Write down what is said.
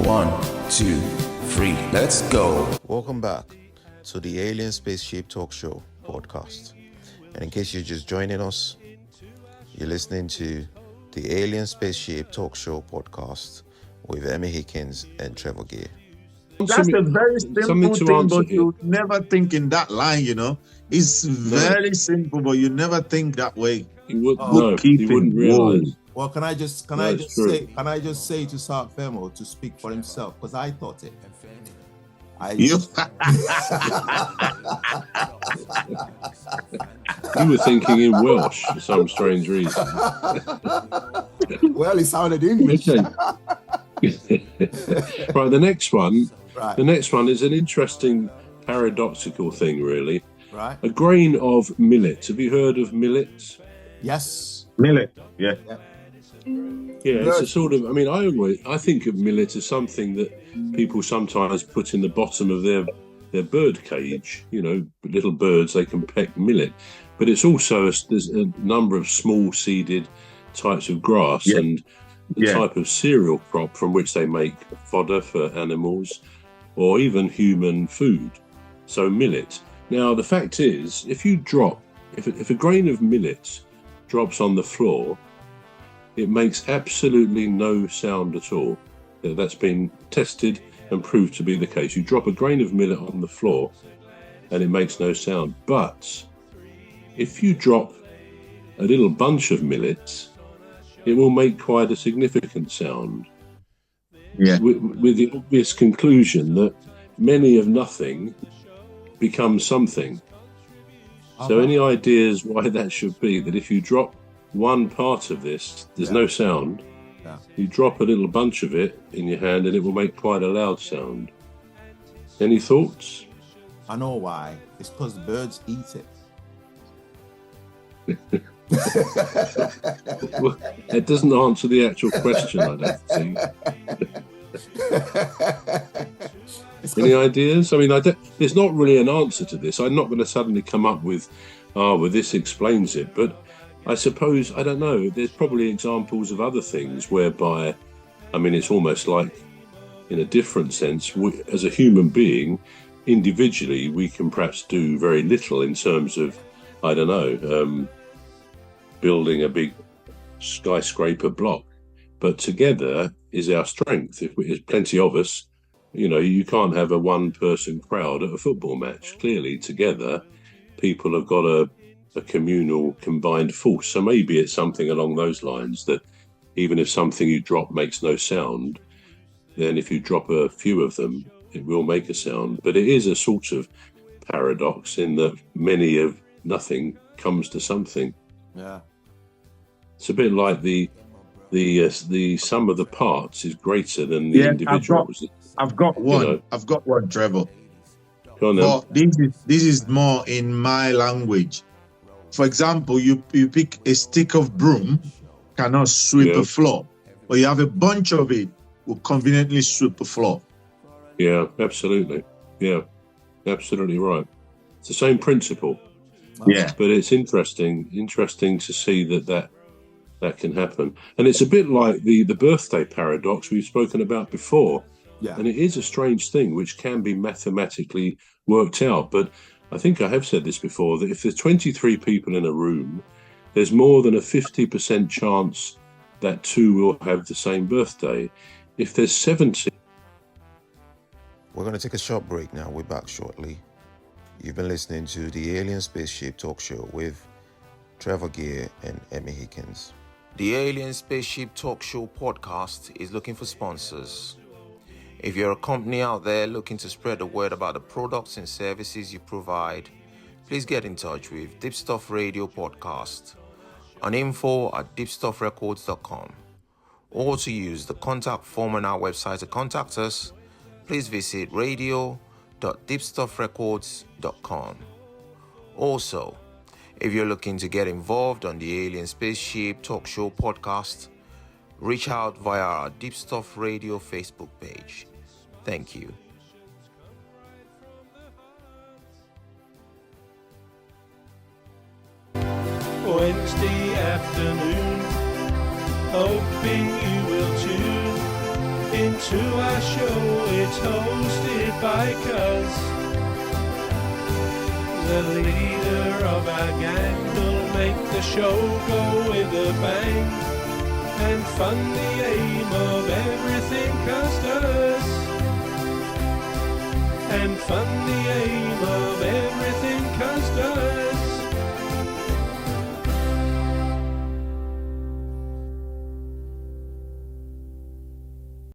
1, 2, 3, let's go. Welcome back to the Alien Spaceship Talk Show podcast. And in case you're just joining us, you're listening to the Alien Spaceship Talk Show podcast with Emmy, Hikins, and Trevor. That's a very simple thing, but you never think in that line, you know. It's very simple, but you never think that way. You wouldn't realize. Well, can I just say to Sir Femo to speak for himself, because I thought it. You were thinking in Welsh for some strange reason. Well, it sounded English. Right, the next one. Right. The next one is an interesting paradoxical thing, really. Right. A grain of millet. Have you heard of millet? Yes. Millet. Yeah. Yeah, it's a sort of. I mean, I think of millet as something that people sometimes put in the bottom of their bird cage. You know, little birds, they can peck millet, but it's also there's a number of small seeded types of grass and the type of cereal crop from which they make fodder for animals or even human food. So millet. Now the fact is, if a grain of millet drops on the floor, it makes absolutely no sound at all. That's been tested and proved to be the case. You drop a grain of millet on the floor and it makes no sound. But if you drop a little bunch of millet, it will make quite a significant sound. Yeah. With the obvious conclusion that many of nothing becomes something. So any ideas why that should be? That if you drop one part of this, there's no sound. Yeah. You drop a little bunch of it in your hand and it will make quite a loud sound. Any thoughts? I know why. It's because the birds eat it. Well, it doesn't answer the actual question, I don't think. Any ideas? I mean, there's not really an answer to this. I'm not going to suddenly come up with, well, this explains it. But I suppose, I don't know, there's probably examples of other things whereby, I mean, it's almost like, in a different sense, as a human being, individually, we can perhaps do very little in terms of, I don't know, building a big skyscraper block. But together is our strength. If there's plenty of us, you know, you can't have a one-person crowd at a football match. Clearly, together, people have got a communal combined force. So maybe it's something along those lines, that even if something you drop makes no sound, then if you drop a few of them, it will make a sound. But it is a sort of paradox in that many of nothing comes to something. Yeah. It's a bit like the sum of the parts is greater than the individuals. I've got one. You know. I've got one, Trevor. Go on then. But this is more in my language. For example, you pick a stick of broom, cannot sweep a floor, but you have a bunch of it, will conveniently sweep the floor. Yeah, absolutely. Yeah, absolutely right. It's the same principle. Yeah. But it's interesting to see that can happen. And it's a bit like the birthday paradox we've spoken about before. Yeah. And it is a strange thing which can be mathematically worked out. But I think I have said this before, that if there's 23 people in a room, there's more than a 50% chance that 2 will have the same birthday. If there's 70... We're going to take a short break now. We're back shortly. You've been listening to the Alien Spaceship Talk Show with Trevor and Emmy Hikins. The Alien Spaceship Talk Show podcast is looking for sponsors. If you're a company out there looking to spread the word about the products and services you provide, please get in touch with Deepstuff Radio Podcast on info@deepstuffrecords.com, or to use the contact form on our website to contact us, please visit radio.deepstuffrecords.com. Also, if you're looking to get involved on the Alien Spaceship Talk Show podcast, reach out via our Deepstuff Radio Facebook page. Thank you. Wednesday afternoon, hoping you will tune into our show. It's hosted by Cuz, the leader of our gang. Will make the show go with a bang and fund the aim of everything Cuz does, and fund the aim of